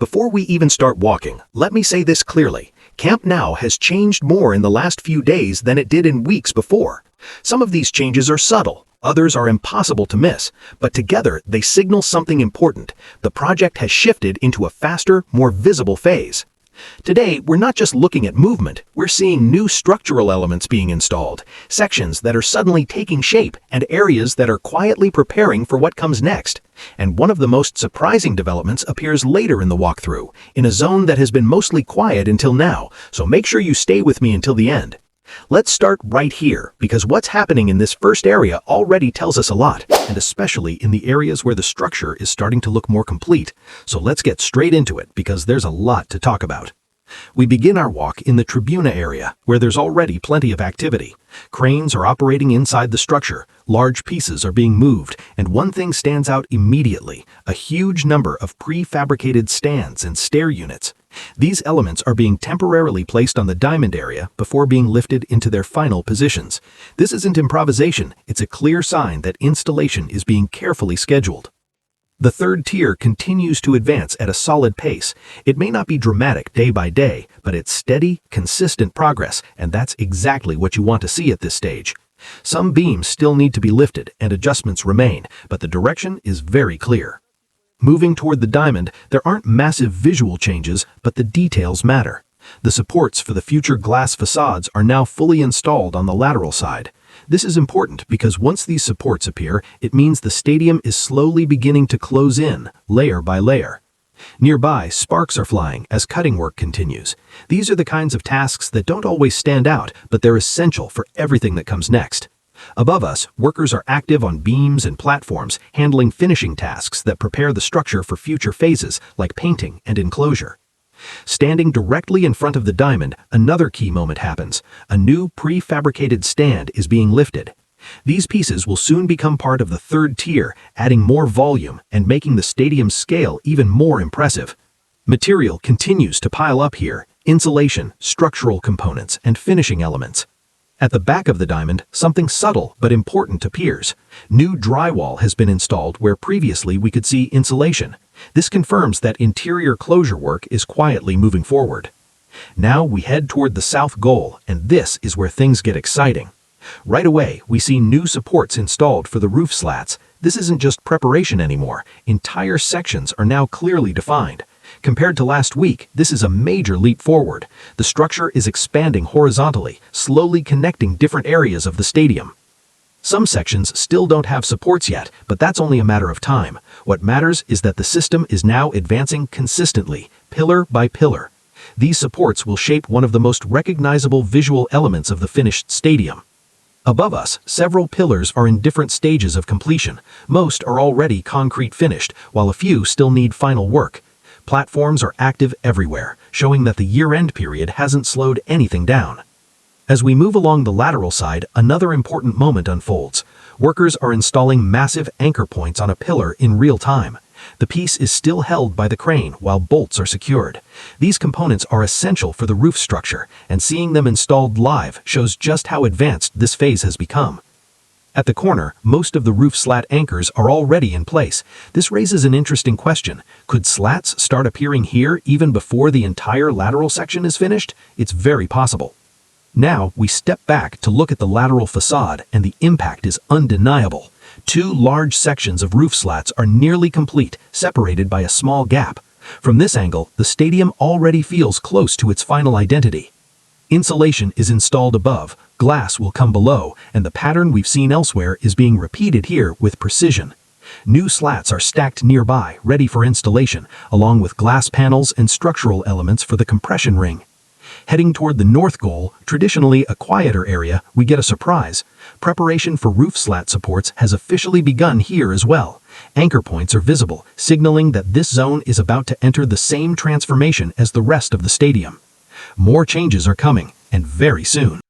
Before we even start walking, let me say this clearly. Camp Nou has changed more in the last few days than it did in weeks before. Some of these changes are subtle, others are impossible to miss, but together they signal something important. The project has shifted into a faster, more visible phase. Today, we're not just looking at movement, we're seeing new structural elements being installed, sections that are suddenly taking shape, and areas that are quietly preparing for what comes next. And one of the most surprising developments appears later in the walkthrough, in a zone that has been mostly quiet until now, so make sure you stay with me until the end. Let's start right here, because what's happening in this first area already tells us a lot, and especially in the areas where the structure is starting to look more complete. So let's get straight into it, because there's a lot to talk about. We begin our walk in the Tribuna area, where there's already plenty of activity. Cranes are operating inside the structure, large pieces are being moved, and one thing stands out immediately: a huge number of prefabricated stands and stair units. These elements are being temporarily placed on the diamond area before being lifted into their final positions. This isn't improvisation, it's a clear sign that installation is being carefully scheduled. The third tier continues to advance at a solid pace. It may not be dramatic day by day, but it's steady, consistent progress, and that's exactly what you want to see at this stage. Some beams still need to be lifted and adjustments remain, but the direction is very clear. Moving toward the diamond, there aren't massive visual changes, but the details matter. The supports for the future glass facades are now fully installed on the lateral side. This is important because once these supports appear, it means the stadium is slowly beginning to close in, layer by layer. Nearby, sparks are flying as cutting work continues. These are the kinds of tasks that don't always stand out, but they're essential for everything that comes next. Above us, workers are active on beams and platforms, handling finishing tasks that prepare the structure for future phases like painting and enclosure. Standing directly in front of the diamond, another key moment happens. A new prefabricated stand is being lifted. These pieces will soon become part of the third tier, adding more volume and making the stadium's scale even more impressive. Material continues to pile up here: insulation, structural components, and finishing elements. At the back of the diamond, something subtle but important appears. New drywall has been installed where previously we could see insulation. This confirms that interior closure work is quietly moving forward. Now we head toward the south goal, and this is where things get exciting. Right away, we see new supports installed for the roof slats. This isn't just preparation anymore. Entire sections are now clearly defined. Compared to last week, this is a major leap forward. The structure is expanding horizontally, slowly connecting different areas of the stadium. Some sections still don't have supports yet, but that's only a matter of time. What matters is that the system is now advancing consistently, pillar by pillar. These supports will shape one of the most recognizable visual elements of the finished stadium. Above us, several pillars are in different stages of completion. Most are already concrete finished, while a few still need final work. Platforms are active everywhere, showing that the year-end period hasn't slowed anything down. As we move along the lateral side, another important moment unfolds. Workers are installing massive anchor points on a pillar in real time. The piece is still held by the crane while bolts are secured. These components are essential for the roof structure, and seeing them installed live shows just how advanced this phase has become. At the corner, most of the roof slat anchors are already in place. This raises an interesting question. Could slats start appearing here even before the entire lateral section is finished? It's very possible. Now, we step back to look at the lateral facade, and the impact is undeniable. Two large sections of roof slats are nearly complete, separated by a small gap. From this angle, the stadium already feels close to its final identity. Insulation is installed above, glass will come below, and the pattern we've seen elsewhere is being repeated here with precision. New slats are stacked nearby, ready for installation, along with glass panels and structural elements for the compression ring. Heading toward the north goal, traditionally a quieter area, we get a surprise. Preparation for roof slat supports has officially begun here as well. Anchor points are visible, signaling that this zone is about to enter the same transformation as the rest of the stadium. More changes are coming, and very soon.